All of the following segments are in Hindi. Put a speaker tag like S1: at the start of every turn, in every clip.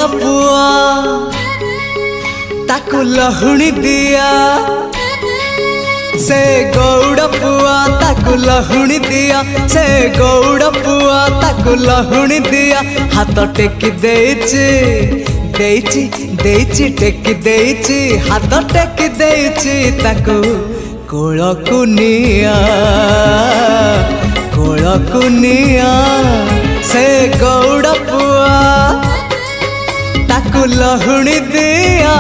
S1: गौड़ पुआ ताकु लहुणी दिया से गौड़ पुआ ताकु लहुणी दिया से गौड़ पुआ ताकु लहुणी दिया हाथ टेकी देची देची देची टेकी देची हाथ टेकी देची ताकु कोलकु निया से गौड़ पुआ ताकु लहुणी दिया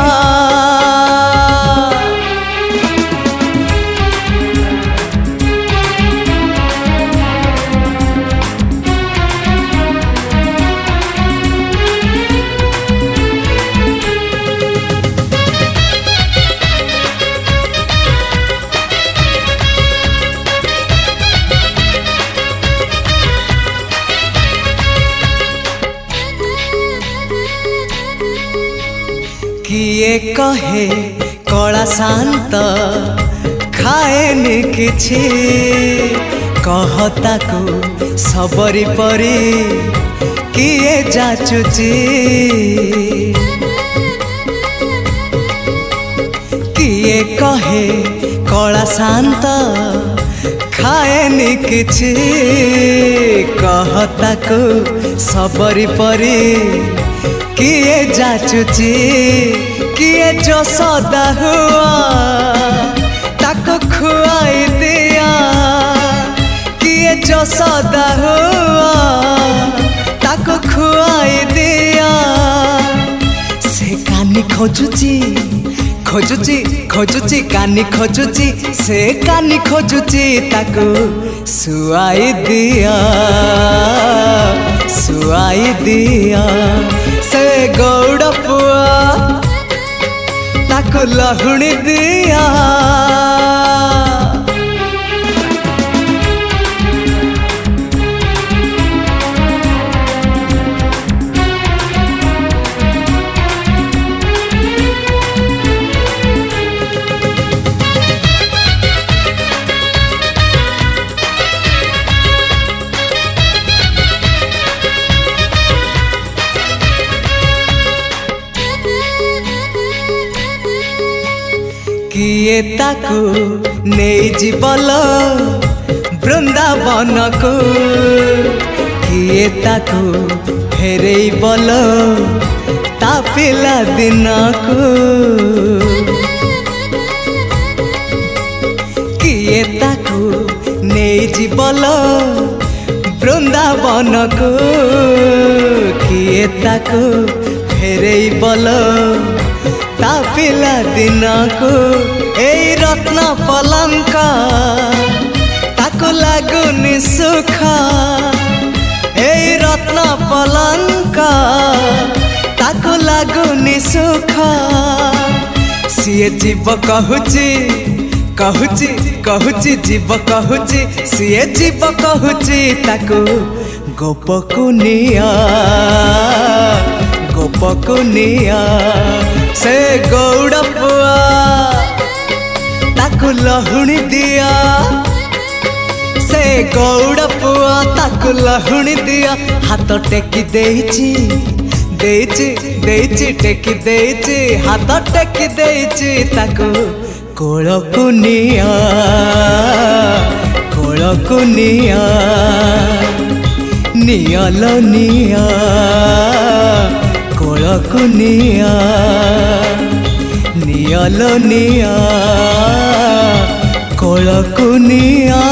S1: किए कहे कला शांत खाएनि किछि कहता को सबरी परी किए जाचुची किए कहे कला शांत खाएनि किछि कहता को सबरी परी किए जाचुची किए जो सदा हुआ ताको खुआई दिया किए जो सदा हुआ ताको खुआई दिया से कानी खोजुची खोजुची खोजुची कानी खोजुची से कानी खोजुची ताको सुआई दिया से गौड़ पुआ ताकु लहुणी दिया किए ताकु नहीं जीवल वृंदावन को किए ताकु फेरे बल ता पिला दिन को किए ताकु नहीं जीवल वृंदावन को किए ताकु फेरे बल ता पिला दिन को ए रत्न पलंका ताको लागुनी सुख ए रत्न पलंका ताको लागुनी सुख सीए जीव कहूची कहूची कहूची जीव कहूची सीए जीव कहूची ताको गोपकु निया से गौड़ पुआ ताकु लहुणी दिया से गौड़ पुआ ताकु लहुणी दिया हाथ टेकी देची देची देची टेकी देची हाथ टेकी देची ताकु कोलकु निया नियालो निया कोलकु निया नियालो निया कोलकु निया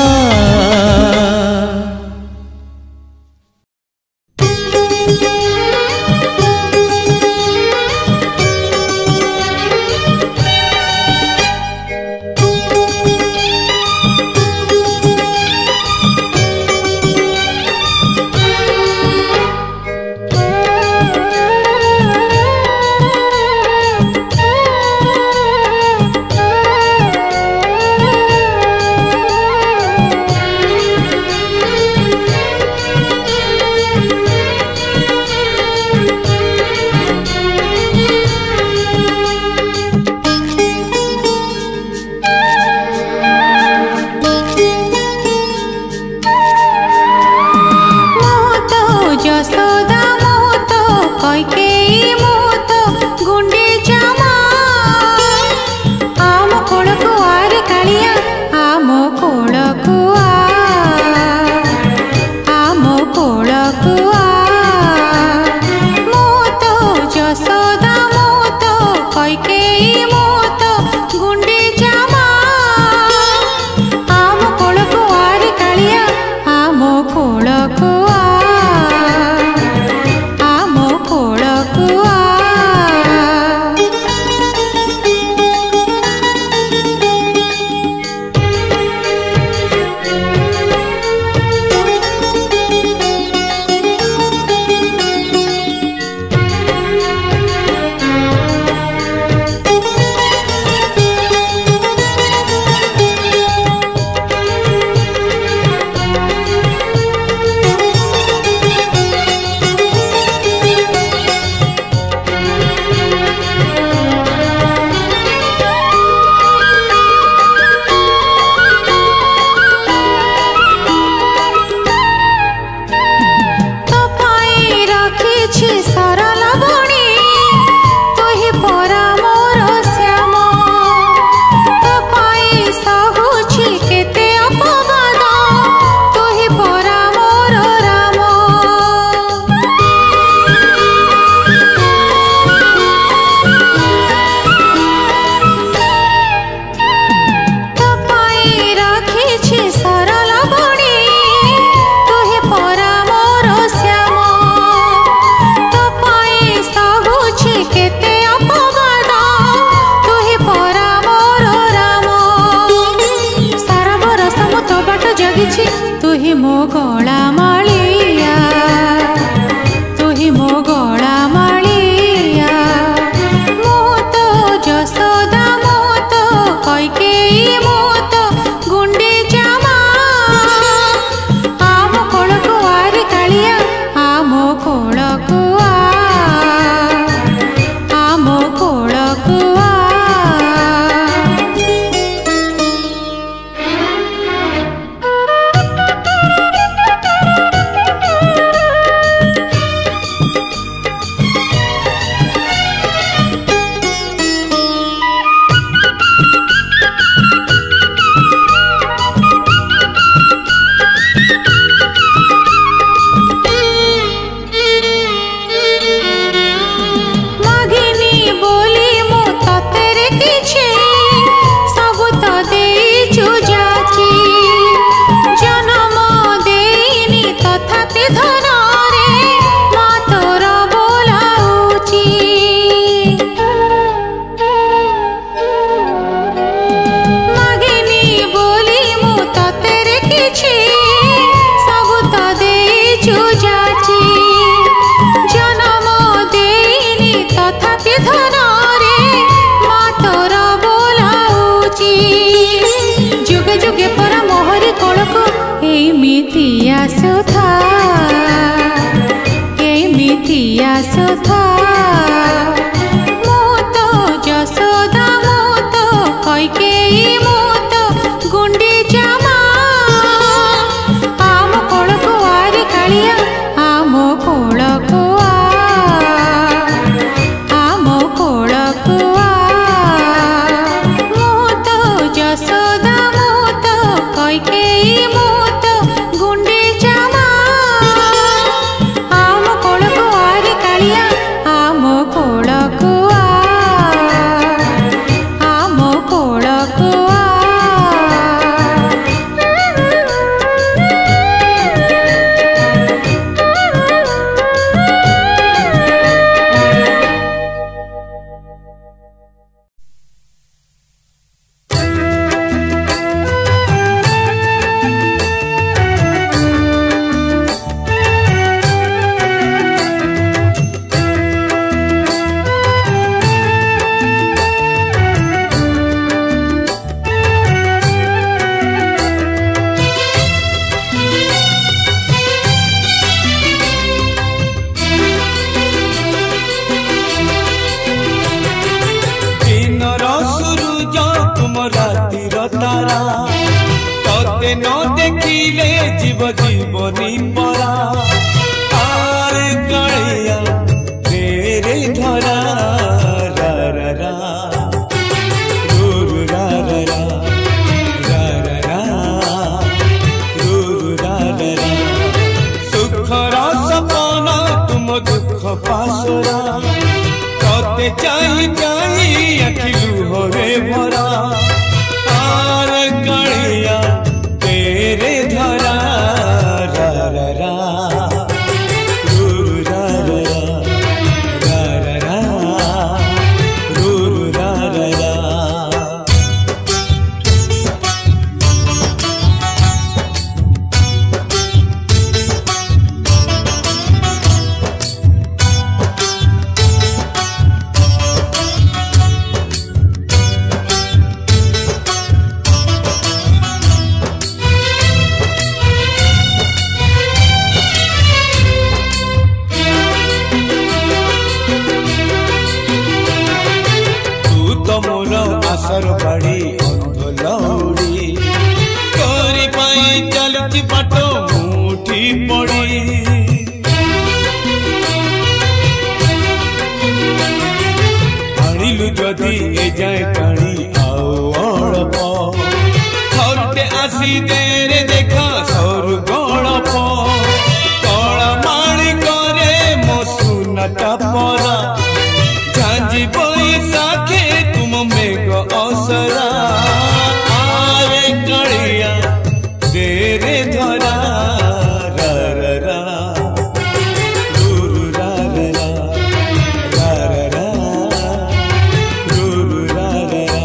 S2: बांधिछि तू ही मो गला मालिया, तू ही मो गला मालिया। मो तो जसोदा मो तो कैकेयी मो तो गुंडीचा मां। आम कोलको आरे कालिया आम कोलको आम कोलको सुथा मो तो जसोदा मो तो कैकेयी मो तो गुंडीचा मां। आम कोलको आरे कालिया आम कोलको आम कोलको मो तो जसोदा मो तो कैकेयी मो तो गुंडीचा आम कोलको आम कोलको
S3: न देखिले जीव जीवनी परा आर गलिया तेरे धरा रा रा रा रू रा रा रा रा रा रा रू रा रा रा। सुखर सपना तुम दुख पासरा कते चाही चाही आखि लुहरे भरा आर गलिया तेरे धरा रा रा रा रू रा रा रा रा रा रू रा रा रा। आसर बाड़ी अंधलौड़ी तोरी पाई चलती बाट मुठी पड़ी आनिलु जदि ए जाए पानी आओ अड़प थरटे आसी देरे देखा सर गड़प कला माणी करे मो सुनाटा परा झांझी बैसाखे तुम मेघ असरा आरे कड़िया तेरे धरा रा रा रा रू रा रा रा रा रा रू रा रा रा।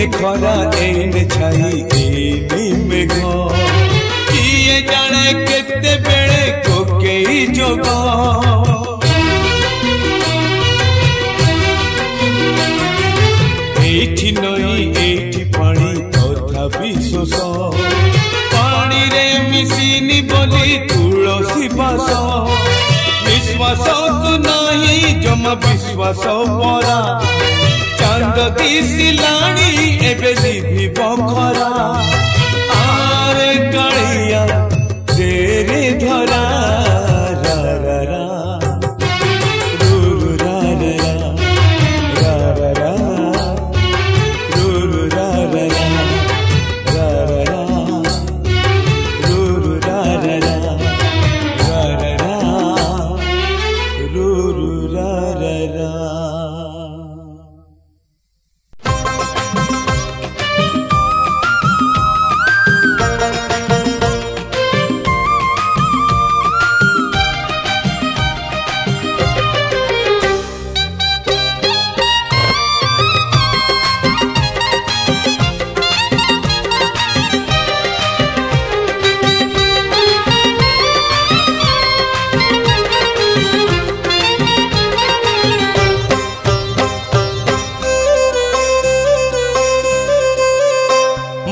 S3: एने खरा एने छाई एने मेघ किए जाने केते बेले कोकेई जोग एठी नई एठी पानी तथापि शोष पानी रे मिसिनी बोली तुलसी बास विश्वास को नहीं जमा विश्वास परा चांद दिसिलाणी एबे जीवी बखरा आरे कालिया तेरे धरा रा रा रा रू रू रा रा रा रा रा रू रू रा रा रा रा रा रू रू रा रा रा रा रा रू रू रा रा रा।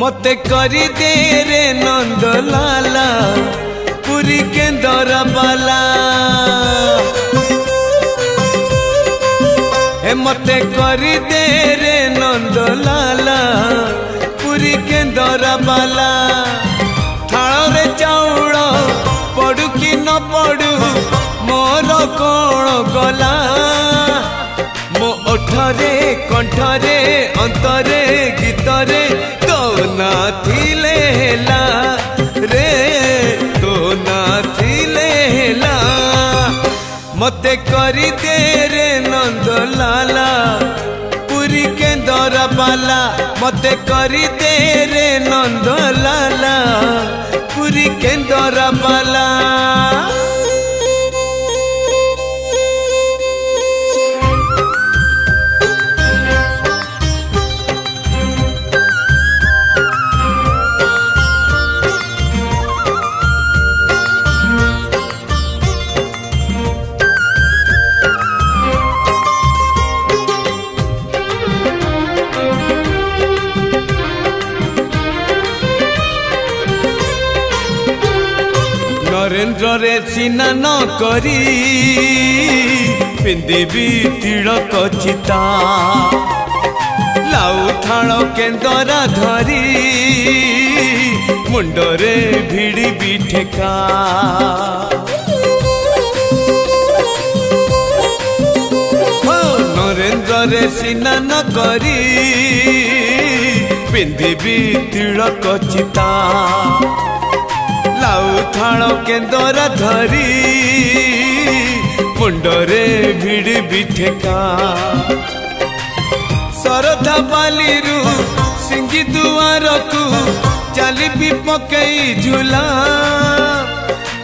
S1: मते करी दे रे नंद लाला पुरी के दरबाला हे मते करी दे रे नंद लाला पुरी के दरबाला थाल रे चाउल पड़ू कि न पड़ू मोर कौन गला मो ओठरे कंठरे अंतरे गीतरे तो ना थिले हेला रे तो ना थिले हेला मते करी दे रे नंद लाला पुरी के दरबाला मते करी दे रे नंद लाला पुरी के दरबाला। नरेन्द्र रे चिन्ह न करी पिंदेवी तिलक चिता लाउ थाल केन्दरा धरी मुंडरे भिड़ी भी ठेका नरेन्द्र रे चिन्ह न करी पिंदेवी तिलक चिता लाउ थाल केन्दरा धरी मुंडरे भिड़ी भी ठेका सरधा बालीरू सिंगी दुआर को चाली भी पकई झूला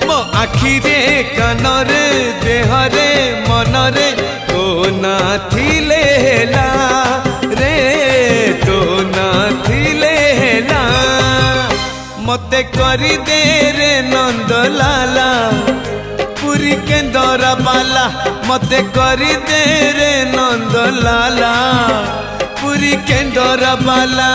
S1: मो आखिरे कानरे देहरे मनरे तो ना थिले हेला रे तो ना थिले हेला मते करी दे रे नंद लाला पुरी के दरबाला मते करी दे रे नंद लाला पुरी के दरबाला।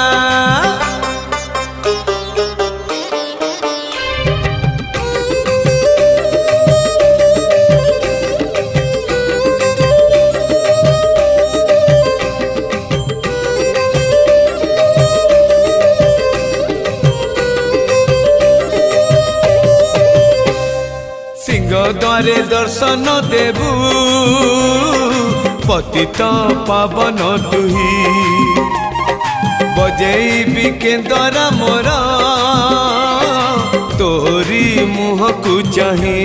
S1: द्वारे दर्शन देबू पतित पावन तुही बजेबी केन्दरा मोर तोरी मुह को चाही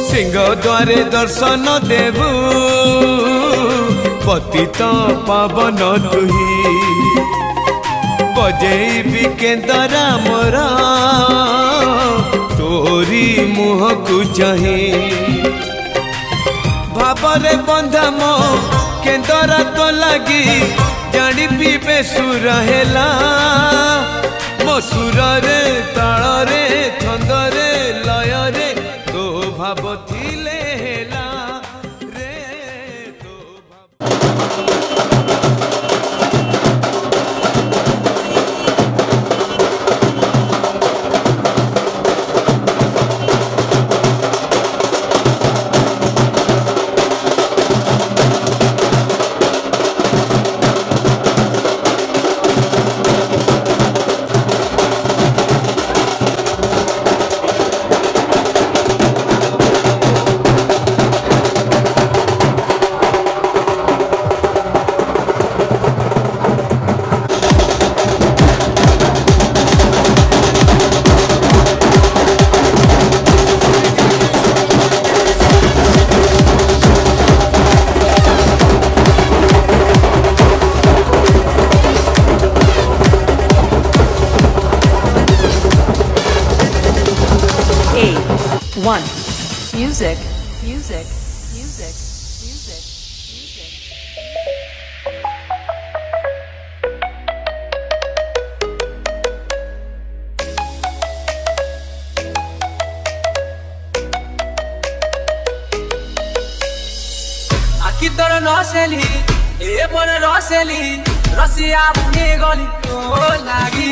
S1: सिंह द्वारे दर्शन देबू पतित पावन तुही बजेबी केन्दरा मोर तोरी मुह को चाही
S3: भावरे बंधा मो केंदरा तो लगी जानी पीबे सुर हेला मो सुर रे ताल रे छंद रे लय रे तो भाव थिले हेला रे तो
S4: One. Music. Music. Music. Music.
S1: आखि तोर नसेली ए मोर रसेली रसिया बुने गली तो लागी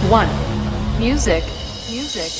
S4: One. Music. Music.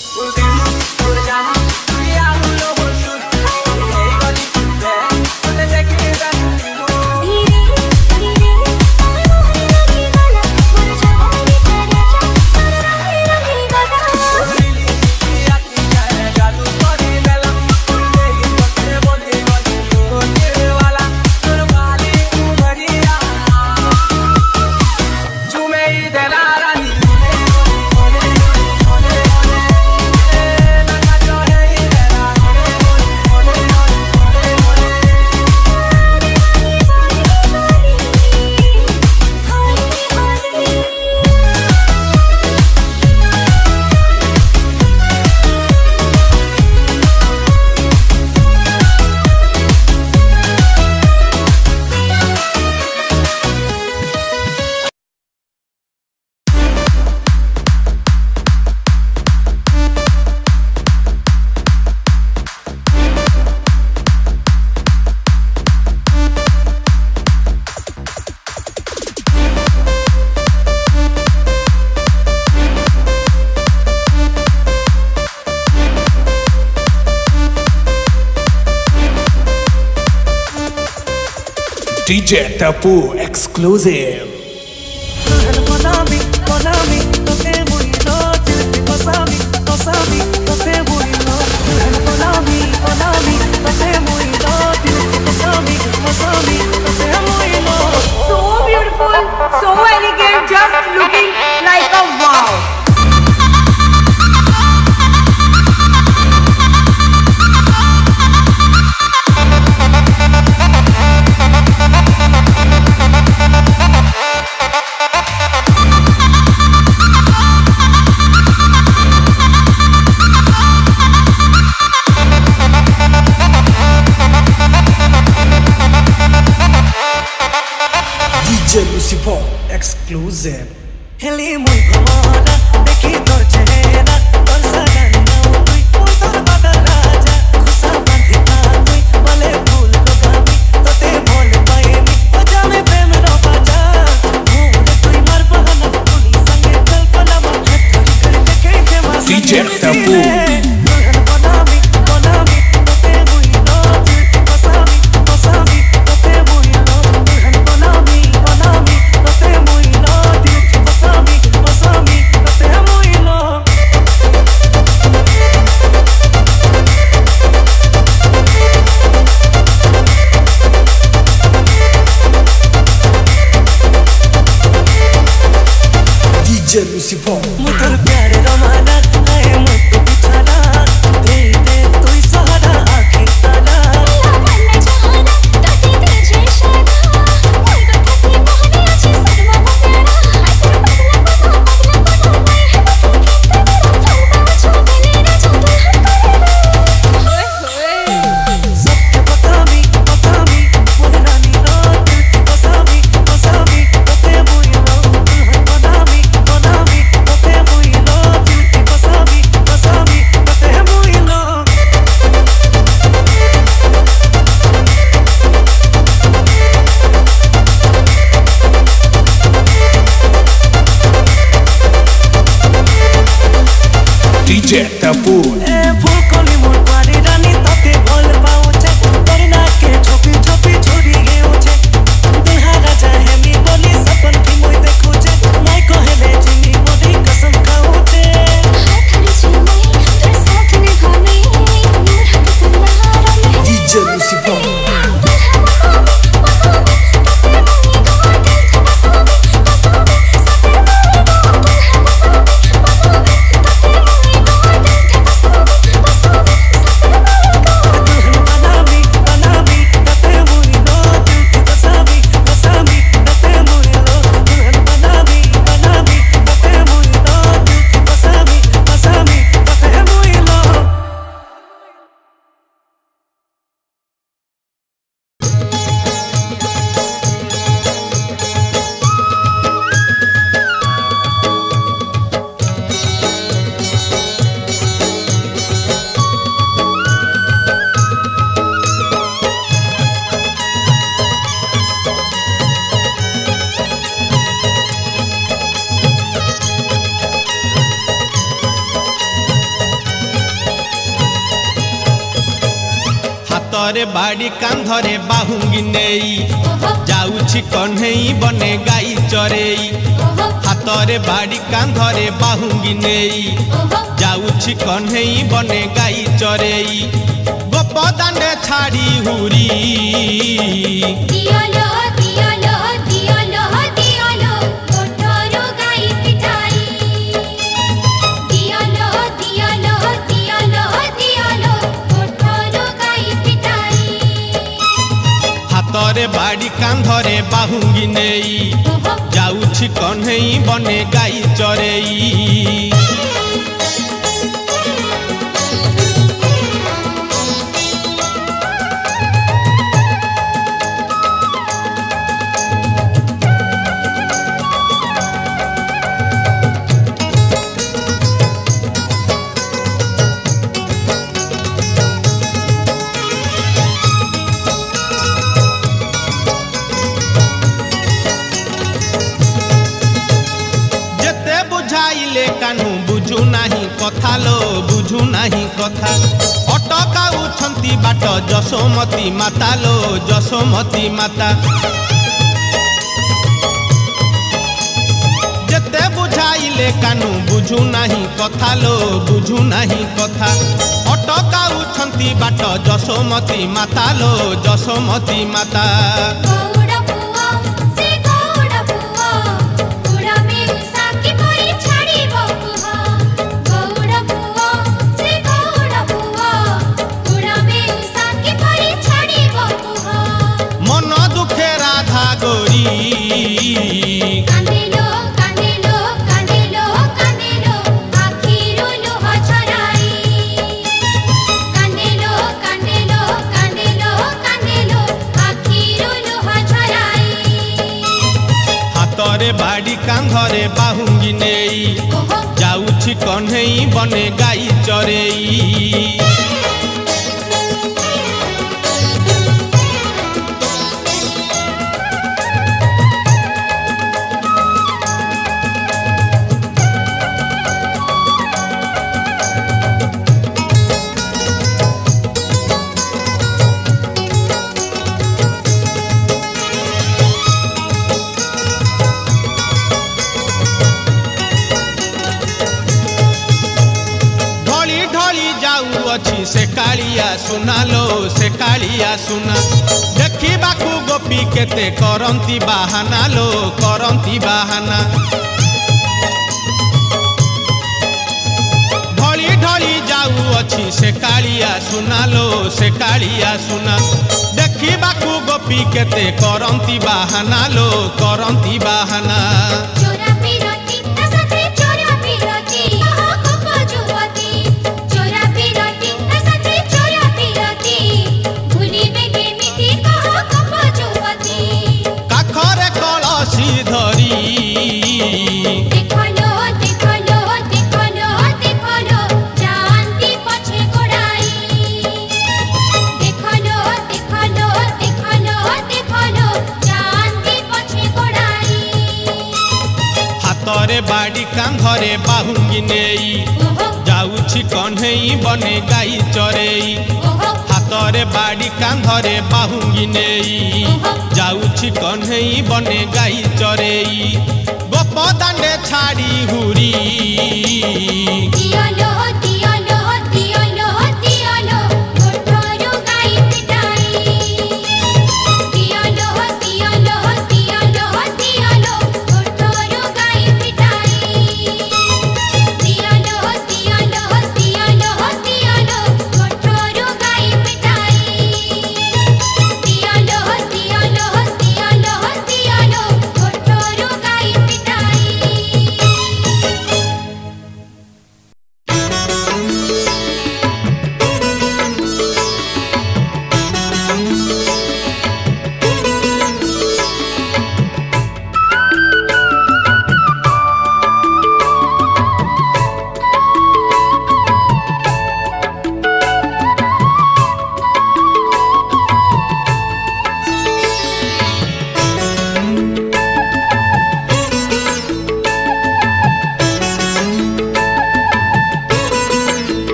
S3: DJ Tapu exclusive.
S5: Konami, So beautiful, so elegant, just looking like a wow.
S6: DJ Lucifer exclusive.
S7: Heli muy amada, dekhi tor chehra, tor sagana tui, tor badal raja, khusa bandhita tui, bale phul logami, tote bol paemi, baja me prem ro baja, moore tui mar bahana, tui sange kalpana ma, thori kar dekhe ke mas
S3: DJ Tapu.
S6: DJ Lucifer.
S7: मुझर प्यार रमाना है मुझ बिछाना दे दे तू सहारा आखिर तारा मन जहाना ताती तुझे शाना कोई बखती मोहनी अच्छी सदमा को प्यारा पगला नहीं है तो कितने मेरा फलवा छोड़ने ना जो सबके बतामी बोले रानी रो दिल की बसामी तोते मुई रो बनामी तोते मुई लो दिल की बसामी तोते मुई लो
S3: DJ Tapu.
S7: फूल कोली मोर पारी रानी तोते बोल पाऊचे तोरी नाक के छोपी छोपी छोड़ी गे उचे दुल्हा चाहे मी बोली सपन की मोई देखुचे नाई कहले जिनी मोरी कसम खाऊचे हाथ रे मैं तेरे साथ निभाने मोर हाथ तुम्हारा में
S6: DJ Lucifer.
S8: हाथरे बाड़ी कांधरे बाहुंगी नेई जाउछि कन्हई बने गाई चरेई हाथरे बाड़ी कांधरे बाहुंगी नेई जाउछि कन्हई बने गाई चरेई गोपदाने छाड़ी हुरी
S2: दियालो दियालो दियालो दियालो कोठरो गाई पिटाई दियालो दियालो दियालो दियालो कोठरो गाई पिटाई
S8: हाथरे बाड़ी कांधरे बाहुंगी नेई जाउछि कन्हई बने गाई चरेई कानू बुझू नाही कथा लो बुझू नाही कथा अटकाउछंती बाट जसोमती माता लो जसोमती माता जेते बुझाइले चाहिले कानू बुझू नाही कथा लो बुझू नाही कथा अटकाउछंती बाट जसोमती माता लो जसोमती माता मन दुखे राधा गोरी हातरे बाड़ी कांधरे बाहुंगी नेई जाउछि कन्हई बने गाई चरेई से कालिया सुना लो से कालिया सुना देखा गोपी केते करंती बाहाना लो करंती बाहाना ढली ढली जाऊ अच्छी से कालिया सुना लो से कालिया सुना देखा गोपी केते करंती बाहाना लो करंती बाहाना बाड़ी कांधरे बाहुंगी नेई जाउछि कन्हई बने गाई चरेई हातरे बाड़ी कांधरे बाहुंगी नेई जाउछि कन्हई बने गाई चरेई गोप दांडे छाड़ी हुरी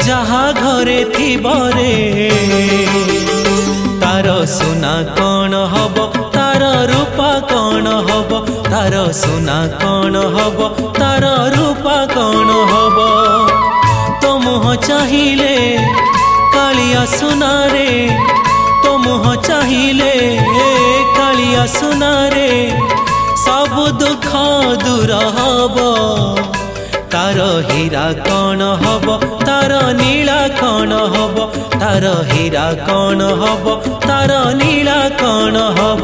S7: जहाँ घरे थिबरे तार सुना कौन हब तार रूपा कौन हब तार सुना कौन हब तार रूपा कौन हब तो मुह चाहिए कालिया सुना रे तो मुह चाहिए कालिया सुना रे सब दुख दूर हब तार हीरा कौन हब तार नीला कौन हब तार हीरा कौन हब तार नीला कौन हब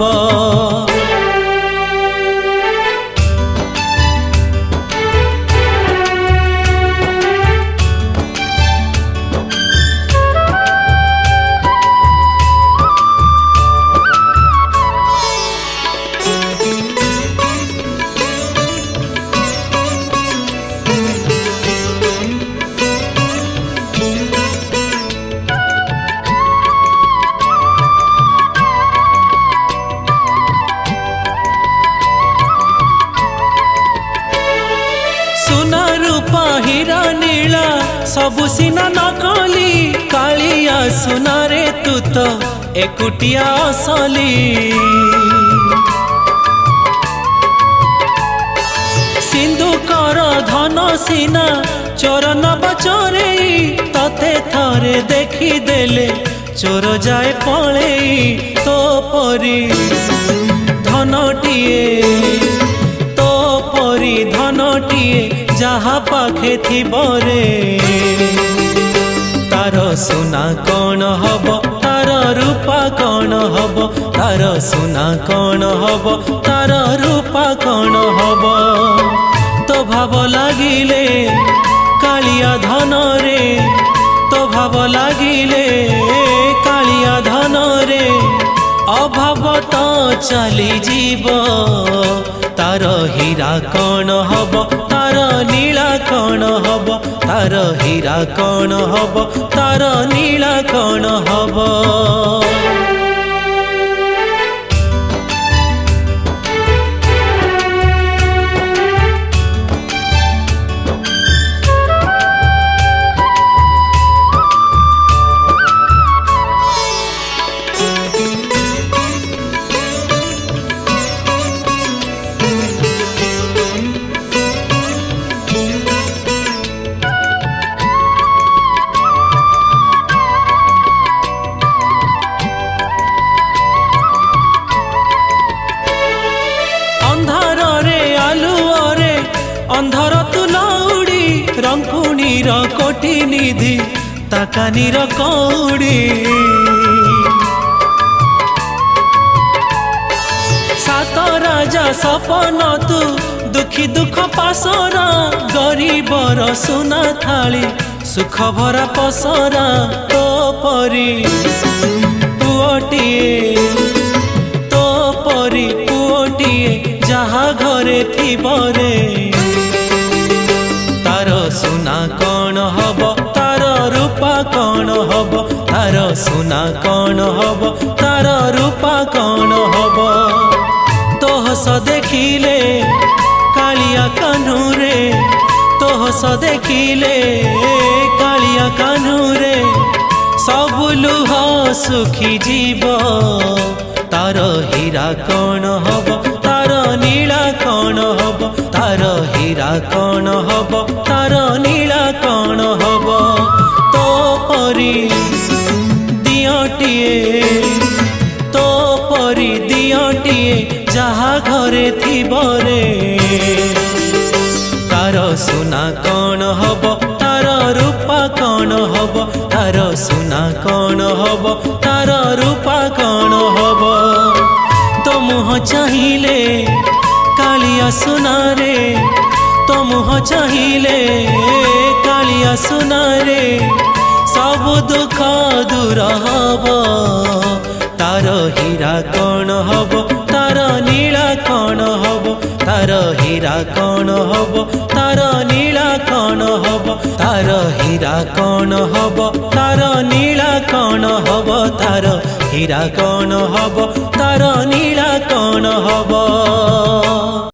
S7: सबु सिना नकली कालिया सुना रे तू तू तो एकुटिया असली सिंधु कर धन सीना चोर नब चोरे तते थरे देखी देले चोर जाए पले तो परी धनटिए तो परी धनटिए जहा पाखे थी बरे तार सुना कौन हब तार रूपा कौन हब तार सुना कौन हब तार रूपा कौन हब तो भाव लागिले कालिया धन रे तो भाव लागिले कालिया धन रे अभाव तो चली जीव तार हीरा कौन हब तार नीला कौन हब तार हीरा कौन हब तार नीला कौन हब अंधार तुलौड़ी रंकुणीर कोटी निधि ताकानीर कौड़ी सात राजा सपन तू दुखी दुख पासरा गरीबर सुना थाली सुख भरा पसरा तो परी पुओटिए तो परी पुओटिए जहा घरे थी बरे तार सुना कौन हब तार रूपा कौन हब तार सुना कौन हब तार रूपा कौन हब तोहस देखिले कालिया कान्हू रे तोहस देखिले कालिया कान्हू रे सब लुह सुखी जीव तार हीरा कौन हब तार नीला कौन हब तार हीरा कौन हब तार नीला कौन हब तो परी दियटिए तो परी दियटिए जहा घरे थी बरे तार सुना कौन हब तार रूपा कौन हब तार सुना कौन हब तार रूपा कौन हब तो मुह चाहिए कालिया सुना रे तो मुह चाहिए कालिया सुना रे सब दुख दूर हब तार हीरा कौन हब तार नीला कौन हब तार हीरा कौन हब तार नीला कौन हब तार हीरा कौन हब तार नीला कौन हब तार हीरा कौन हब तार नीला कौन हब।